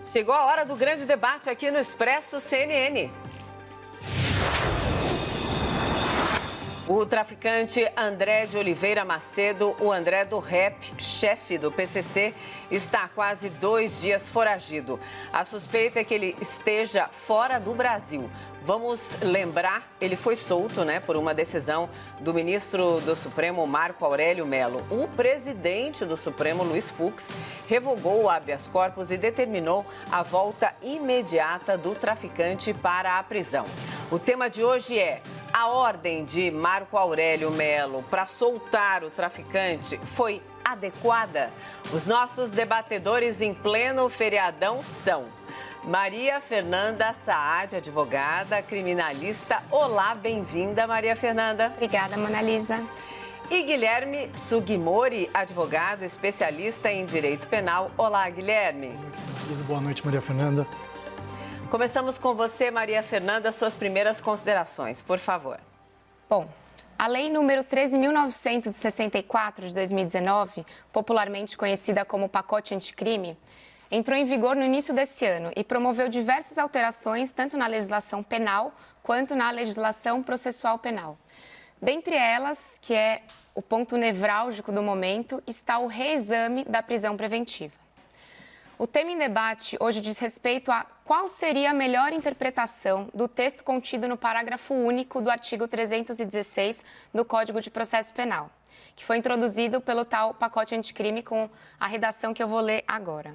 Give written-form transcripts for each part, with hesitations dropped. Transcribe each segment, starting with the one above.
Chegou a hora do grande debate aqui no Expresso CNN. O traficante André de Oliveira Macedo, o André do Rap, chefe do PCC, está há quase 2 dias foragido. A suspeita é que ele esteja fora do Brasil. Vamos lembrar, ele foi solto, por uma decisão do ministro do Supremo, Marco Aurélio Mello. O presidente do Supremo, Luiz Fux, revogou o habeas corpus e determinou a volta imediata do traficante para a prisão. O tema de hoje é: a ordem de Marco Aurélio Mello para soltar o traficante foi adequada? Os nossos debatedores em pleno feriadão são Maria Fernanda Saad, advogada, criminalista. Olá, bem-vinda, Maria Fernanda. Obrigada, Mona Lisa. E Guilherme Sugimori, advogado, especialista em direito penal. Olá, Guilherme. Boa noite, Maria Fernanda. Começamos com você, Maria Fernanda, suas primeiras considerações, por favor. Bom, a Lei número 13.964 de 2019, popularmente conhecida como Pacote Anticrime, entrou em vigor no início desse ano e promoveu diversas alterações tanto na legislação penal quanto na legislação processual penal. Dentre elas, que é o ponto nevrálgico do momento, está o reexame da prisão preventiva. O tema em debate hoje diz respeito a qual seria a melhor interpretação do texto contido no parágrafo único do artigo 316 do Código de Processo Penal, que foi introduzido pelo tal pacote anticrime com a redação que eu vou ler agora.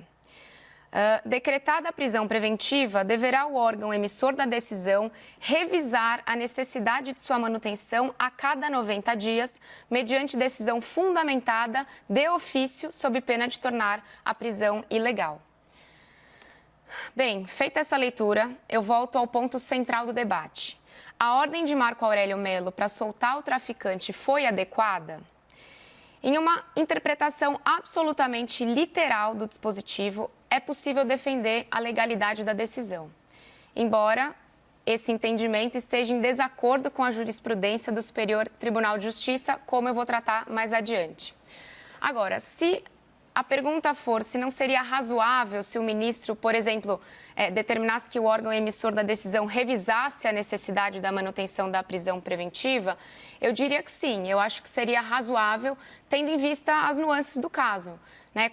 Decretada a prisão preventiva, deverá o órgão emissor da decisão revisar a necessidade de sua manutenção a cada 90 dias, mediante decisão fundamentada de ofício, sob pena de tornar a prisão ilegal. Bem, feita essa leitura, eu volto ao ponto central do debate. A ordem de Marco Aurélio Mello para soltar o traficante foi adequada? Em uma interpretação absolutamente literal do dispositivo, é possível defender a legalidade da decisão, embora esse entendimento esteja em desacordo com a jurisprudência do Superior Tribunal de Justiça, como eu vou tratar mais adiante. Agora, se a pergunta for se não seria razoável se o ministro, por exemplo, determinasse que o órgão emissor da decisão revisasse a necessidade da manutenção da prisão preventiva, eu diria que sim. Eu acho que seria razoável, tendo em vista as nuances do caso,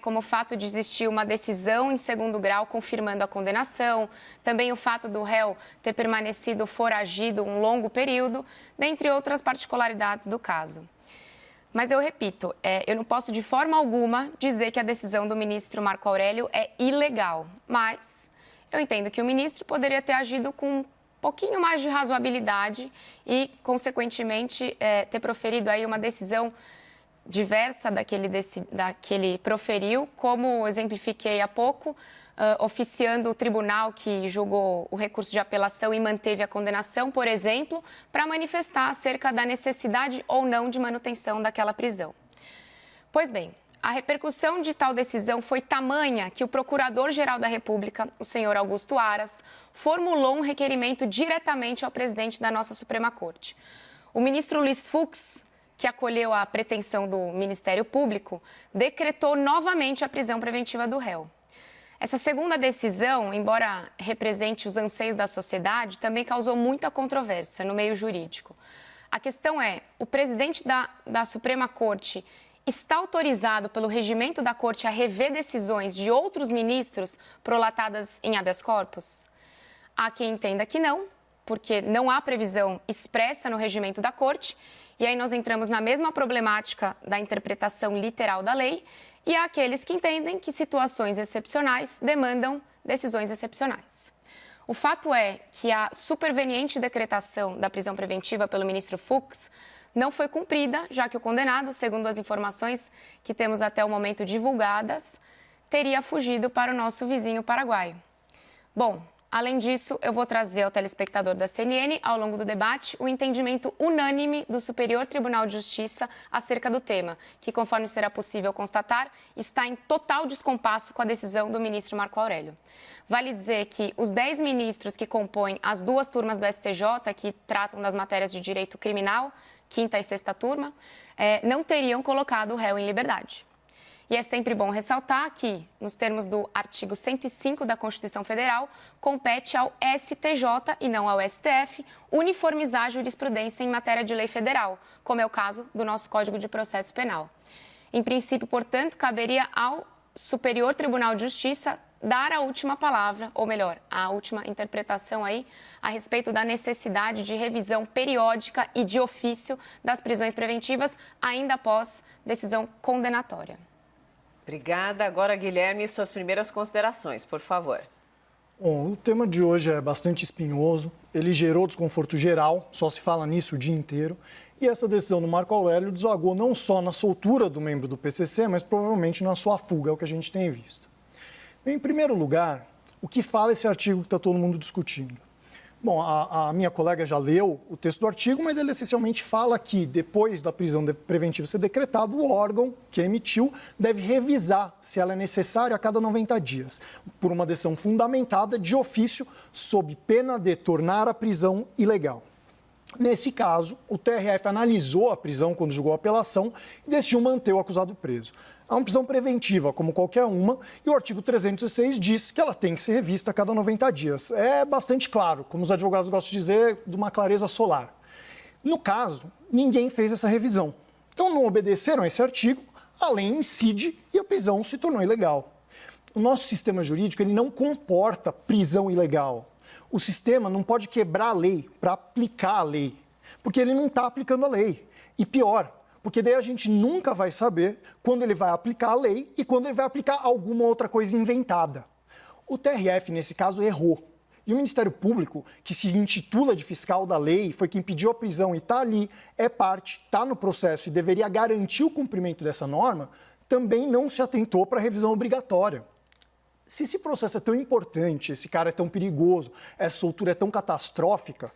como o fato de existir uma decisão em segundo grau confirmando a condenação, também o fato do réu ter permanecido foragido um longo período, dentre outras particularidades do caso. Mas eu repito, eu não posso de forma alguma dizer que a decisão do ministro Marco Aurélio é ilegal, mas eu entendo que o ministro poderia ter agido com um pouquinho mais de razoabilidade e, consequentemente, ter proferido aí uma decisão diversa da que ele proferiu, como exemplifiquei há pouco, oficiando o tribunal que julgou o recurso de apelação e manteve a condenação, por exemplo, para manifestar acerca da necessidade ou não de manutenção daquela prisão. Pois bem, a repercussão de tal decisão foi tamanha que o Procurador-Geral da República, o senhor Augusto Aras, formulou um requerimento diretamente ao presidente da nossa Suprema Corte. O ministro Luiz Fux, que acolheu a pretensão do Ministério Público, decretou novamente a prisão preventiva do réu. Essa segunda decisão, embora represente os anseios da sociedade, também causou muita controvérsia no meio jurídico. A questão é, o presidente da Suprema Corte está autorizado pelo regimento da Corte a rever decisões de outros ministros prolatadas em habeas corpus? Há quem entenda que não, porque não há previsão expressa no regimento da Corte, e aí nós entramos na mesma problemática da interpretação literal da lei, e há aqueles que entendem que situações excepcionais demandam decisões excepcionais. O fato é que a superveniente decretação da prisão preventiva pelo ministro Fux não foi cumprida, já que o condenado, segundo as informações que temos até o momento divulgadas, teria fugido para o nosso vizinho paraguaio. Bom, além disso, eu vou trazer ao telespectador da CNN, ao longo do debate, o entendimento unânime do Superior Tribunal de Justiça acerca do tema, que, conforme será possível constatar, está em total descompasso com a decisão do ministro Marco Aurélio. Vale dizer que os 10 ministros que compõem as 2 turmas do STJ, que tratam das matérias de direito criminal, 5ª e 6ª turma, não teriam colocado o réu em liberdade. E é sempre bom ressaltar que, nos termos do artigo 105 da Constituição Federal, compete ao STJ e não ao STF uniformizar a jurisprudência em matéria de lei federal, como é o caso do nosso Código de Processo Penal. Em princípio, portanto, caberia ao Superior Tribunal de Justiça dar a última palavra, ou melhor, a última interpretação aí a respeito da necessidade de revisão periódica e de ofício das prisões preventivas, ainda após decisão condenatória. Obrigada. Agora, Guilherme, suas primeiras considerações, por favor. Bom, o tema de hoje é bastante espinhoso, ele gerou desconforto geral, só se fala nisso o dia inteiro, e essa decisão do Marco Aurélio desagou não só na soltura do membro do PCC, mas provavelmente na sua fuga, é o que a gente tem visto. Em primeiro lugar, o que fala esse artigo que está todo mundo discutindo? Bom, a minha colega já leu o texto do artigo, mas ele essencialmente fala que depois da prisão preventiva ser decretada, o órgão que emitiu deve revisar se ela é necessária a cada 90 dias, por uma decisão fundamentada de ofício, sob pena de tornar a prisão ilegal. Nesse caso, o TRF analisou a prisão quando julgou a apelação e decidiu manter o acusado preso. É uma prisão preventiva, como qualquer uma, e o artigo 306 diz que ela tem que ser revista a cada 90 dias. É bastante claro, como os advogados gostam de dizer, de uma clareza solar. No caso, ninguém fez essa revisão. Então, não obedeceram a esse artigo, a lei incide e a prisão se tornou ilegal. O nosso sistema jurídico ele não comporta prisão ilegal. O sistema não pode quebrar a lei para aplicar a lei, porque ele não está aplicando a lei. E pior, porque daí a gente nunca vai saber quando ele vai aplicar a lei e quando ele vai aplicar alguma outra coisa inventada. O TRF, nesse caso, errou. E o Ministério Público, que se intitula de fiscal da lei, foi quem pediu a prisão e está ali, é parte, está no processo e deveria garantir o cumprimento dessa norma, também não se atentou para a revisão obrigatória. Se esse processo é tão importante, esse cara é tão perigoso, essa soltura é tão catastrófica,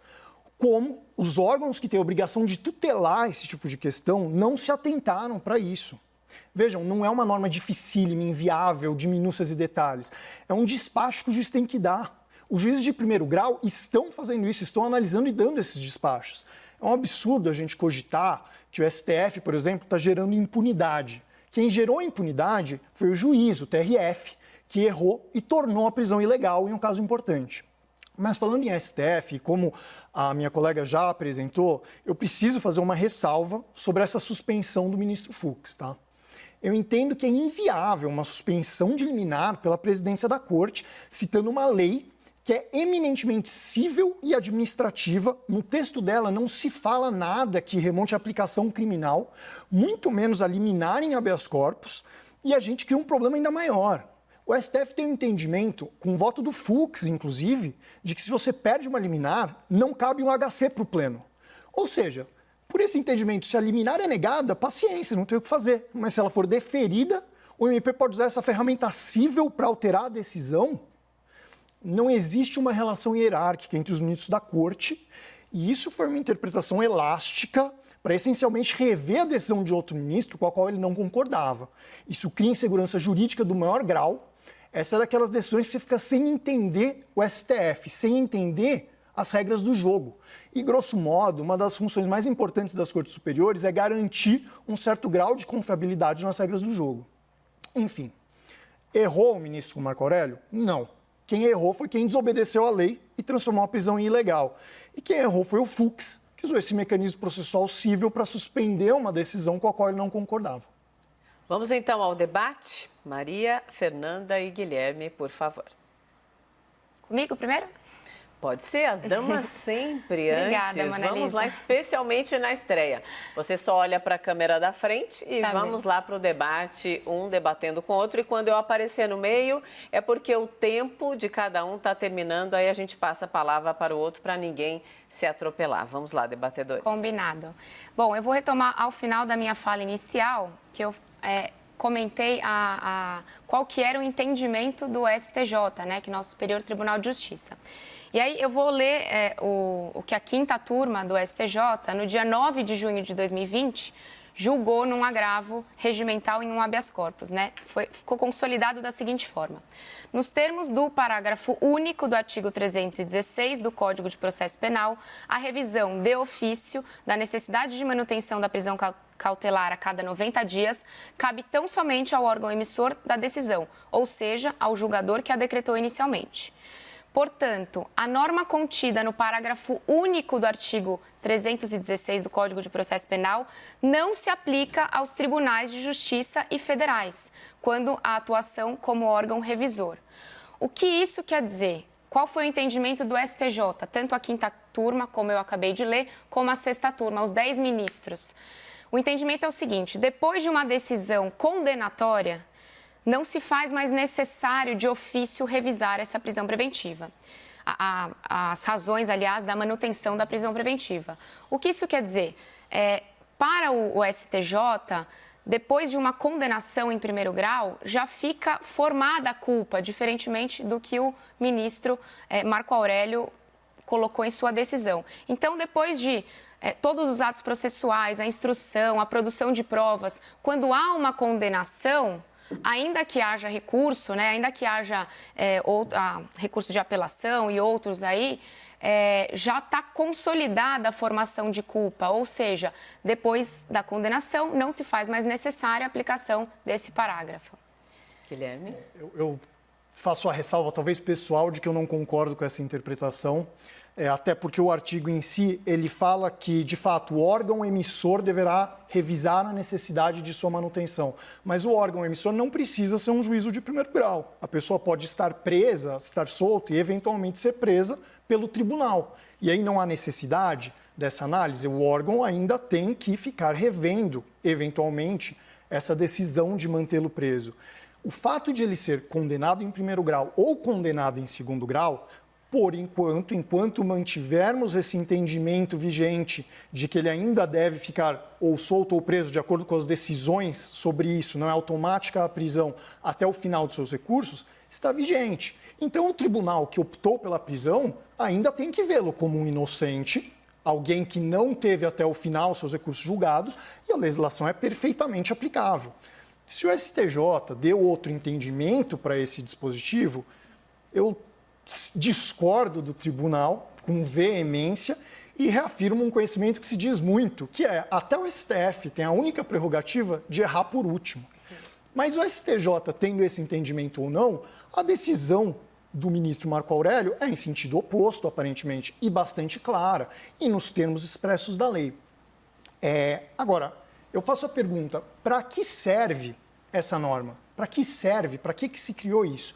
como os órgãos que têm a obrigação de tutelar esse tipo de questão não se atentaram para isso. Vejam, não é uma norma dificílima, inviável, de minúcias e detalhes. É um despacho que o juiz tem que dar. Os juízes de primeiro grau estão fazendo isso, estão analisando e dando esses despachos. É um absurdo a gente cogitar que o STF, por exemplo, está gerando impunidade. Quem gerou a impunidade foi o juiz, o TRF, que errou e tornou a prisão ilegal em um caso importante. Mas falando em STF, como a minha colega já apresentou, eu preciso fazer uma ressalva sobre essa suspensão do ministro Fux, tá? Eu entendo que é inviável uma suspensão de liminar pela presidência da Corte, citando uma lei que é eminentemente civil e administrativa. No texto dela não se fala nada que remonte à aplicação criminal, muito menos a liminar em habeas corpus, e a gente cria um problema ainda maior. O STF tem um entendimento, com o voto do Fux, inclusive, de que se você perde uma liminar, não cabe um HC para o pleno. Ou seja, por esse entendimento, se a liminar é negada, paciência, não tem o que fazer. Mas se ela for deferida, o MP pode usar essa ferramenta cível para alterar a decisão. Não existe uma relação hierárquica entre os ministros da Corte, e isso foi uma interpretação elástica para essencialmente rever a decisão de outro ministro com a qual ele não concordava. Isso cria insegurança jurídica do maior grau. Essa é daquelas decisões que você fica sem entender o STF, sem entender as regras do jogo. E, grosso modo, uma das funções mais importantes das Cortes Superiores é garantir um certo grau de confiabilidade nas regras do jogo. Enfim, errou o ministro Marco Aurélio? Não. Quem errou foi quem desobedeceu a lei e transformou a prisão em ilegal. E quem errou foi o Fux, que usou esse mecanismo processual cível para suspender uma decisão com a qual ele não concordava. Vamos então ao debate. Maria, Fernanda e Guilherme, por favor. Comigo primeiro? Pode ser, as damas sempre Obrigada, antes. Mona Vamos Lisa. lá, especialmente na estreia. Você só olha para a câmera da frente e vamos lá para o debate, um debatendo com o outro. E quando eu aparecer no meio, é porque o tempo de cada um está terminando, aí a gente passa a palavra para o outro para ninguém se atropelar. Vamos lá, debatedores. Combinado. Bom, eu vou retomar ao final da minha fala inicial, que eu comentei qual que era o entendimento do STJ, né, que é o nosso Superior Tribunal de Justiça. E aí eu vou ler o que a quinta turma do STJ, no dia 9 de junho de 2020, julgou num agravo regimental em um habeas corpus, né? Ficou consolidado da seguinte forma. Nos termos do parágrafo único do artigo 316 do Código de Processo Penal, a revisão de ofício da necessidade de manutenção da prisão cautelar a cada 90 dias cabe tão somente ao órgão emissor da decisão, ou seja, ao julgador que a decretou inicialmente. Portanto, a norma contida no parágrafo único do artigo 316 do Código de Processo Penal não se aplica aos tribunais de justiça e federais, quando a atuação como órgão revisor. O que isso quer dizer? Qual foi o entendimento do STJ, tanto a quinta turma, como eu acabei de ler, como a sexta turma, os 10 ministros? O entendimento é o seguinte: depois de uma decisão condenatória, não se faz mais necessário de ofício revisar essa prisão preventiva. As razões, aliás, da manutenção da prisão preventiva. O que isso quer dizer? Para o STJ, depois de uma condenação em primeiro grau, já fica formada a culpa, diferentemente do que o ministro Marco Aurélio colocou em sua decisão. Então, depois de todos os atos processuais, a instrução, a produção de provas, quando há uma condenação, ainda que haja recurso, né, ainda que haja recurso de apelação e outros aí, já está consolidada a formação de culpa, ou seja, depois da condenação não se faz mais necessária a aplicação desse parágrafo. Guilherme? Eu faço a ressalva, talvez pessoal, de que eu não concordo com essa interpretação. Até porque o artigo em si, ele fala que, de fato, o órgão emissor deverá revisar a necessidade de sua manutenção. Mas o órgão emissor não precisa ser um juízo de primeiro grau. A pessoa pode estar presa, estar solta e, eventualmente, ser presa pelo tribunal. E aí não há necessidade dessa análise. O órgão ainda tem que ficar revendo, eventualmente, essa decisão de mantê-lo preso. O fato de ele ser condenado em primeiro grau ou condenado em segundo grau, por enquanto mantivermos esse entendimento vigente de que ele ainda deve ficar ou solto ou preso de acordo com as decisões sobre isso, não é automática a prisão até o final dos seus recursos, está vigente. Então o tribunal que optou pela prisão ainda tem que vê-lo como um inocente, alguém que não teve até o final seus recursos julgados, e a legislação é perfeitamente aplicável. Se o STJ deu outro entendimento para esse dispositivo, eu discordo do tribunal com veemência e reafirmo um conhecimento que se diz muito, que é até o STF tem a única prerrogativa de errar por último. Mas o STJ, tendo esse entendimento ou não, a decisão do ministro Marco Aurélio é em sentido oposto, aparentemente, e bastante clara, e nos termos expressos da lei. Agora, eu faço a pergunta, para que serve essa norma? Para que serve? Para que se criou isso?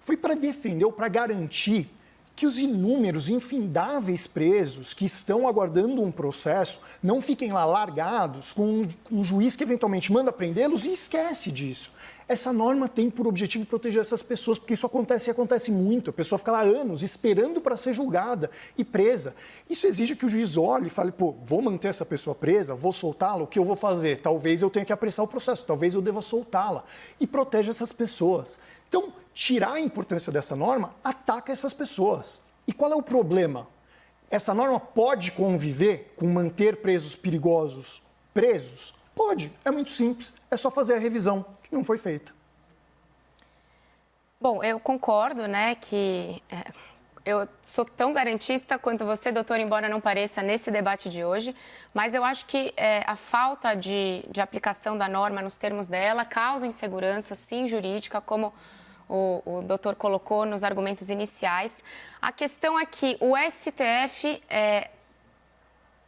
Foi para defender ou para garantir que os inúmeros, infindáveis presos que estão aguardando um processo não fiquem lá largados com um juiz que eventualmente manda prendê-los e esquece disso. Essa norma tem por objetivo proteger essas pessoas, porque isso acontece e acontece muito. A pessoa fica lá anos esperando para ser julgada e presa. Isso exige que o juiz olhe e fale, vou manter essa pessoa presa, vou soltá-la, o que eu vou fazer? Talvez eu tenha que apressar o processo, talvez eu deva soltá-la. E protege essas pessoas. Então, tirar a importância dessa norma ataca essas pessoas. E qual é o problema? Essa norma pode conviver com manter presos perigosos presos? Pode, é muito simples. É só fazer a revisão, que não foi feita. Bom, eu concordo, né, que eu sou tão garantista quanto você, doutor, embora não pareça nesse debate de hoje, mas eu acho que a falta de aplicação da norma nos termos dela causa insegurança, sim, jurídica, como o doutor colocou nos argumentos iniciais. A questão é que o STF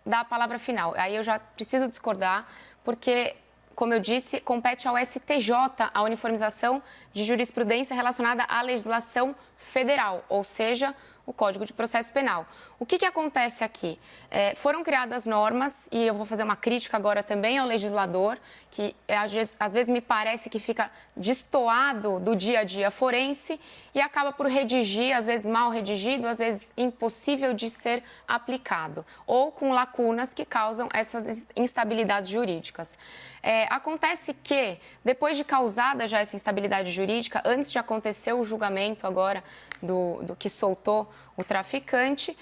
dá a palavra final. Aí eu já preciso discordar, porque, como eu disse, compete ao STJ a uniformização de jurisprudência relacionada à legislação federal, ou seja, o Código de Processo Penal. O que acontece aqui? Foram criadas normas, e eu vou fazer uma crítica agora também ao legislador, que às vezes me parece que fica destoado do dia a dia forense e acaba por redigir, às vezes mal redigido, às vezes impossível de ser aplicado, ou com lacunas que causam essas instabilidades jurídicas. Acontece que, depois de causada já essa instabilidade jurídica, antes de acontecer o julgamento agora do que soltou o traficante,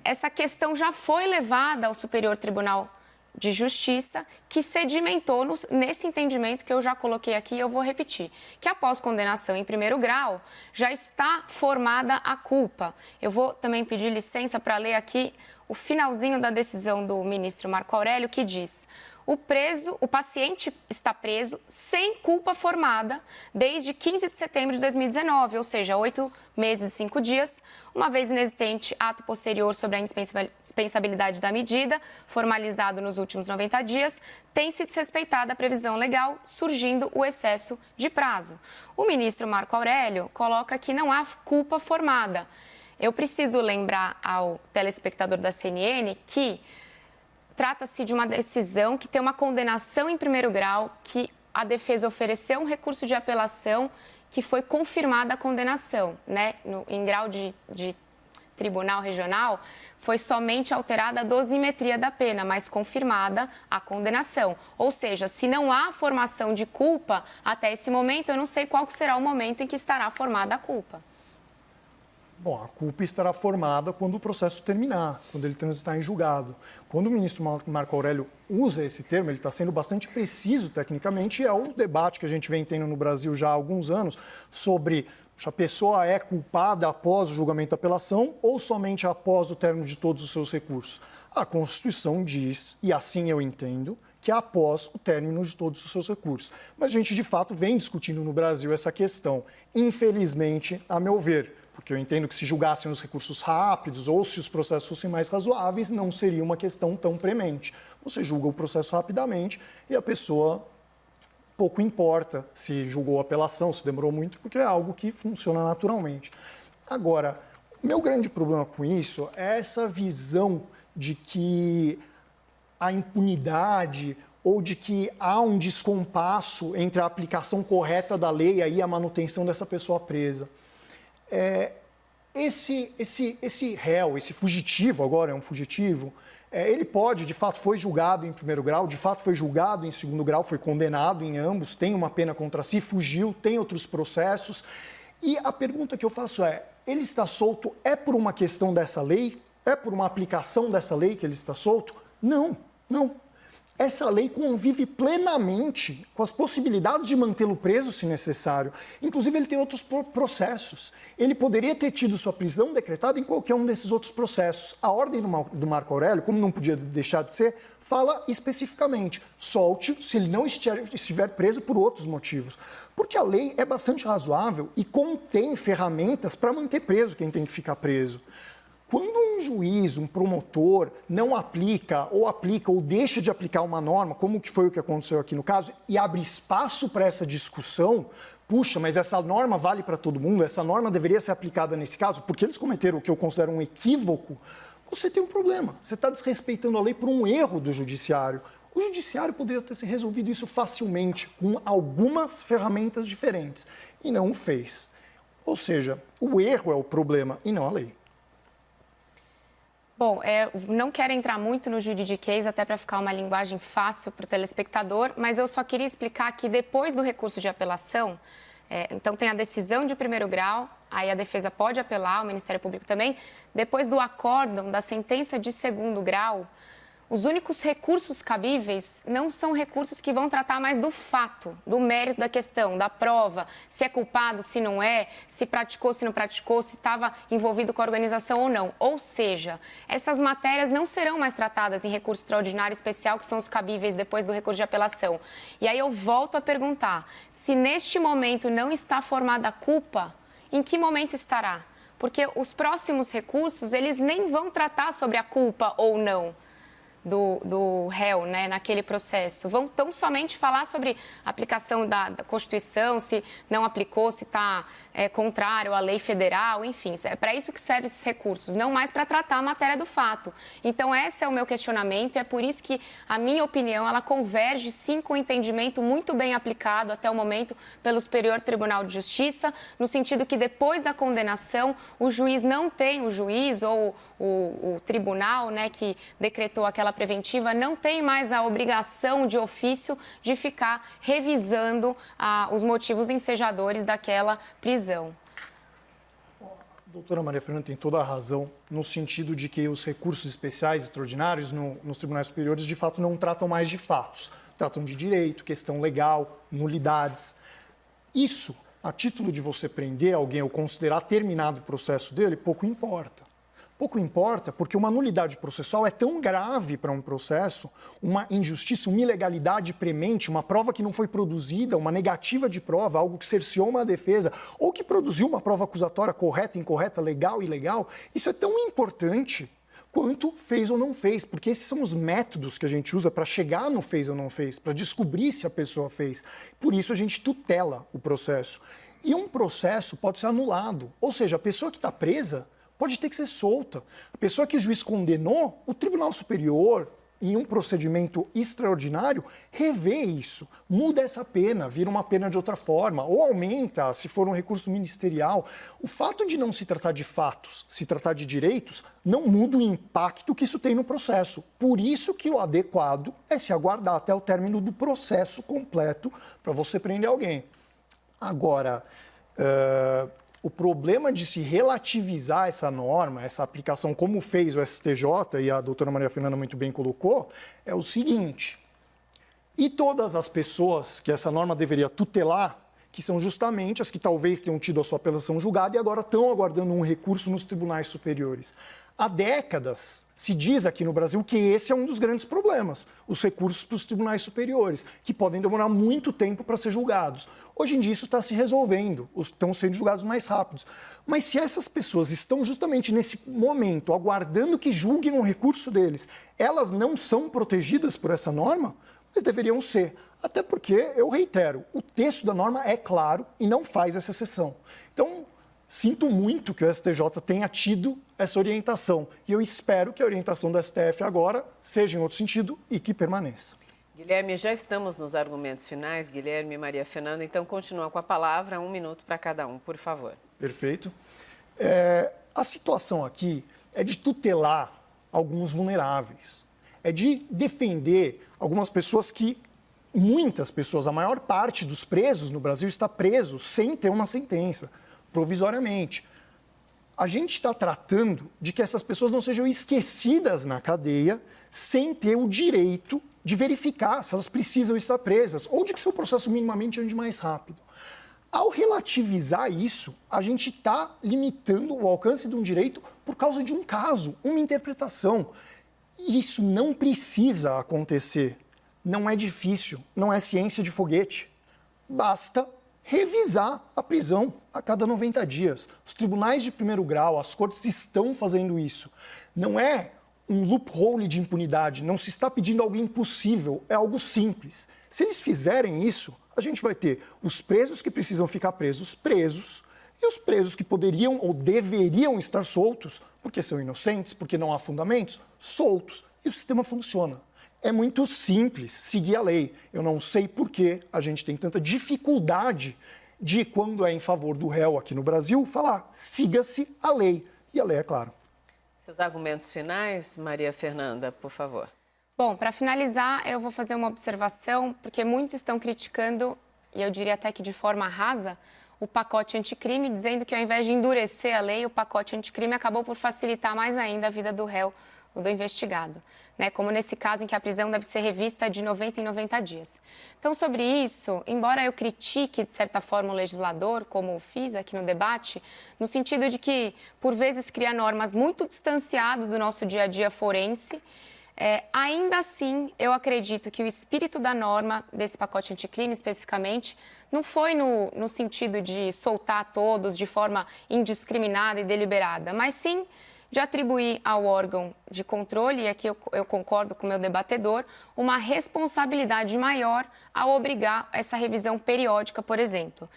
essa questão já foi levada ao Superior Tribunal de Justiça, que sedimentou nesse entendimento que eu já coloquei aqui e eu vou repetir, que após condenação em primeiro grau, já está formada a culpa. Eu vou também pedir licença para ler aqui o finalzinho da decisão do ministro Marco Aurélio, que diz: o paciente está preso sem culpa formada desde 15 de setembro de 2019, ou seja, 8 meses e 5 dias, uma vez inexistente ato posterior sobre a indispensabilidade da medida, formalizado nos últimos 90 dias, tem-se desrespeitada a previsão legal, surgindo o excesso de prazo. O ministro Marco Aurélio coloca que não há culpa formada. Eu preciso lembrar ao telespectador da CNN que trata-se de uma decisão que tem uma condenação em primeiro grau, que a defesa ofereceu um recurso de apelação, que foi confirmada a condenação, né? Em grau de tribunal regional, foi somente alterada a dosimetria da pena, mas confirmada a condenação. Ou seja, se não há formação de culpa até esse momento, eu não sei qual será o momento em que estará formada a culpa. Bom, a culpa estará formada quando o processo terminar, quando ele transitar em julgado. Quando o ministro Marco Aurélio usa esse termo, ele está sendo bastante preciso tecnicamente, e é o debate que a gente vem tendo no Brasil já há alguns anos sobre se a pessoa é culpada após o julgamento da apelação ou somente após o término de todos os seus recursos. A Constituição diz, e assim eu entendo, que é após o término de todos os seus recursos. Mas a gente, de fato, vem discutindo no Brasil essa questão. Infelizmente, a meu ver, porque eu entendo que se julgassem os recursos rápidos ou se os processos fossem mais razoáveis, não seria uma questão tão premente. Você julga o processo rapidamente e a pessoa pouco importa se julgou a apelação, se demorou muito, porque é algo que funciona naturalmente. Agora, o meu grande problema com isso é essa visão de que a impunidade ou de que há um descompasso entre a aplicação correta da lei e a manutenção dessa pessoa presa. Esse réu, esse fugitivo, agora é um fugitivo, ele pode, de fato, foi julgado em primeiro grau, de fato foi julgado em segundo grau, foi condenado em ambos, tem uma pena contra si, fugiu, tem outros processos. E a pergunta que eu faço é, ele está solto por uma questão dessa lei? É por uma aplicação dessa lei que ele está solto? Não, não. Essa lei convive plenamente com as possibilidades de mantê-lo preso, se necessário. Inclusive, ele tem outros processos. Ele poderia ter tido sua prisão decretada em qualquer um desses outros processos. A ordem do Marco Aurélio, como não podia deixar de ser, fala especificamente, solte-o se ele não estiver preso por outros motivos. Porque a lei é bastante razoável e contém ferramentas para manter preso quem tem que ficar preso. Quando um juiz, um promotor, não aplica ou deixa de aplicar uma norma, como que foi o que aconteceu aqui no caso, e abre espaço para essa discussão, puxa, mas essa norma vale para todo mundo, essa norma deveria ser aplicada nesse caso, porque eles cometeram o que eu considero um equívoco, você tem um problema. Você está desrespeitando a lei por um erro do judiciário. O judiciário poderia ter se resolvido isso facilmente, com algumas ferramentas diferentes, e não o fez. Ou seja, o erro é o problema e não a lei. Bom, não quero entrar muito no juridiquês, até para ficar uma linguagem fácil para o telespectador, mas eu só queria explicar que depois do recurso de apelação, então tem a decisão de primeiro grau, aí a defesa pode apelar, o Ministério Público também. Depois do acórdão da sentença de segundo grau, os únicos recursos cabíveis não são recursos que vão tratar mais do fato, do mérito da questão, da prova, se é culpado, se não é, se praticou, se não praticou, se estava envolvido com a organização ou não. Ou seja, essas matérias não serão mais tratadas em recurso extraordinário especial, que são os cabíveis depois do recurso de apelação. E aí eu volto a perguntar, se neste momento não está formada a culpa, em que momento estará? Porque os próximos recursos, eles nem vão tratar sobre a culpa ou não do réu, né, naquele processo. Vão tão somente falar sobre a aplicação da Constituição, se não aplicou, se está contrário à lei federal, enfim. É para isso que servem esses recursos, não mais para tratar a matéria do fato. Então, esse é o meu questionamento e é por isso que a minha opinião, ela converge sim com o entendimento muito bem aplicado até o momento pelo Superior Tribunal de Justiça, no sentido que depois da condenação, o juiz não tem, o juiz ou o tribunal, né, que decretou aquela preventiva, não tem mais a obrigação de ofício de ficar revisando os motivos ensejadores daquela prisão. A doutora Maria Fernanda tem toda a razão, no sentido de que os recursos especiais extraordinários nos tribunais superiores, de fato, não tratam mais de fatos. Tratam de direito, questão legal, nulidades. Isso, a título de você prender alguém ou considerar terminado o processo dele, pouco importa. Pouco importa porque uma nulidade processual é tão grave para um processo, uma injustiça, uma ilegalidade premente, uma prova que não foi produzida, uma negativa de prova, algo que cerceou uma defesa, ou que produziu uma prova acusatória correta, incorreta, legal, ilegal, isso é tão importante quanto fez ou não fez, porque esses são os métodos que a gente usa para chegar no fez ou não fez, para descobrir se a pessoa fez. Por isso a gente tutela o processo. E um processo pode ser anulado, ou seja, a pessoa que está presa pode ter que ser solta. A pessoa que o juiz condenou, o Tribunal Superior, em um procedimento extraordinário, revê isso, muda essa pena, vira uma pena de outra forma, ou aumenta, se for um recurso ministerial. O fato de não se tratar de fatos, se tratar de direitos, não muda o impacto que isso tem no processo. Por isso que o adequado é se aguardar até o término do processo completo para você prender alguém. Agora, o problema de se relativizar essa norma, essa aplicação, como fez o STJ, e a doutora Maria Fernanda muito bem colocou, é o seguinte: e todas as pessoas que essa norma deveria tutelar, que são justamente as que talvez tenham tido a sua apelação julgada e agora estão aguardando um recurso nos tribunais superiores. Há décadas se diz aqui no Brasil que esse é um dos grandes problemas, os recursos para os tribunais superiores, que podem demorar muito tempo para ser julgados. Hoje em dia isso está se resolvendo, estão sendo julgados mais rápidos. Mas se essas pessoas estão justamente nesse momento aguardando que julguem um recurso deles, elas não são protegidas por essa norma, mas deveriam ser. Até porque, eu reitero, o texto da norma é claro e não faz essa exceção. Então, sinto muito que o STJ tenha tido essa orientação. E eu espero que a orientação do STF agora seja em outro sentido e que permaneça. Guilherme, já estamos nos argumentos finais, Guilherme e Maria Fernanda, então continua com a palavra, 1 minuto para cada um, por favor. Perfeito. A situação aqui é de tutelar alguns vulneráveis, é de defender algumas pessoas que, muitas pessoas, a maior parte dos presos no Brasil está preso sem ter uma sentença, provisoriamente. A gente está tratando de que essas pessoas não sejam esquecidas na cadeia sem ter o direito de verificar se elas precisam estar presas ou de que seu processo minimamente ande mais rápido. Ao relativizar isso, a gente está limitando o alcance de um direito por causa de um caso, uma interpretação. Isso não precisa acontecer. Não é difícil, não é ciência de foguete. Basta revisar a prisão a cada 90 dias. Os tribunais de primeiro grau, as cortes estão fazendo isso. Não é um loophole de impunidade, não se está pedindo algo impossível, é algo simples. Se eles fizerem isso, a gente vai ter os presos que precisam ficar presos, presos, e os presos que poderiam ou deveriam estar soltos, porque são inocentes, porque não há fundamentos, soltos. E o sistema funciona. É muito simples seguir a lei. Eu não sei por que a gente tem tanta dificuldade de, quando é em favor do réu aqui no Brasil, falar siga-se a lei. E a lei é claro. Seus argumentos finais, Maria Fernanda, por favor. Bom, para finalizar, eu vou fazer uma observação, porque muitos estão criticando, e eu diria até que de forma rasa, o pacote anticrime, dizendo que ao invés de endurecer a lei, o pacote anticrime acabou por facilitar mais ainda a vida do réu ou do investigado, né? Como nesse caso em que a prisão deve ser revista de 90 em 90 dias. Então, sobre isso, embora eu critique, de certa forma, o legislador, como fiz aqui no debate, no sentido de que, por vezes, cria normas muito distanciadas do nosso dia a dia forense, ainda assim, eu acredito que o espírito da norma, desse pacote anticrime especificamente, não foi no sentido de soltar todos de forma indiscriminada e deliberada, mas sim de atribuir ao órgão de controle, e aqui eu concordo com o meu debatedor, uma responsabilidade maior ao obrigar essa revisão periódica, por exemplo.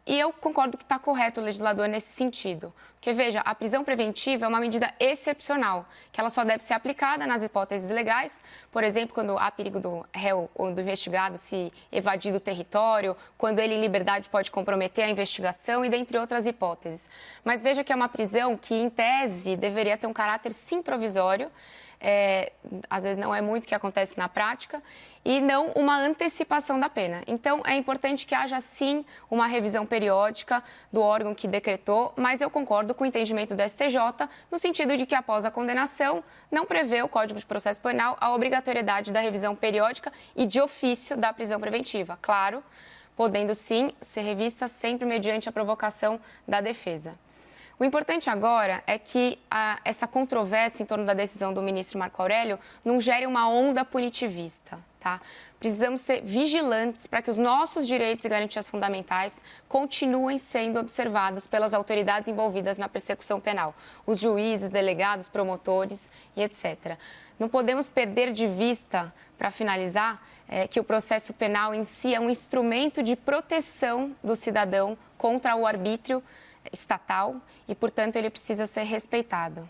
E eu concordo que está correto o legislador nesse sentido. Porque, veja, a prisão preventiva é uma medida excepcional, que ela só deve ser aplicada nas hipóteses legais, por exemplo, quando há perigo do réu ou do investigado se evadir do território, quando ele em liberdade pode comprometer a investigação e dentre outras hipóteses. Mas veja que é uma prisão que, em tese, deveria ter um caráter sim provisório, às vezes não é muito o que acontece na prática, e não uma antecipação da pena. Então, é importante que haja, sim, uma revisão periódica do órgão que decretou, mas eu concordo com o entendimento do STJ, no sentido de que, após a condenação, não prevê o Código de Processo Penal a obrigatoriedade da revisão periódica e de ofício da prisão preventiva. Claro, podendo sim ser revista sempre mediante a provocação da defesa. O importante agora é que essa controvérsia em torno da decisão do ministro Marco Aurélio não gere uma onda punitivista, tá? Precisamos ser vigilantes para que os nossos direitos e garantias fundamentais continuem sendo observados pelas autoridades envolvidas na persecução penal, os juízes, delegados, promotores e etc. Não podemos perder de vista, para finalizar, que o processo penal em si é um instrumento de proteção do cidadão contra o arbítrio estatal e, portanto, ele precisa ser respeitado.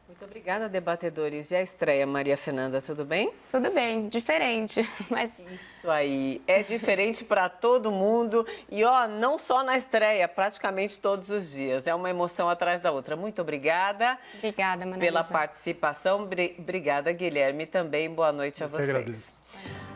Muito obrigada, debatedores. E a estreia, Maria Fernanda, tudo bem? Tudo bem, diferente, mas... Isso aí, é diferente para todo mundo e, não só na estreia, praticamente todos os dias. É uma emoção atrás da outra. Muito obrigada. Obrigada, Manaísa. Pela participação. Obrigada, Guilherme, também. Boa noite a vocês. Eu que agradeço.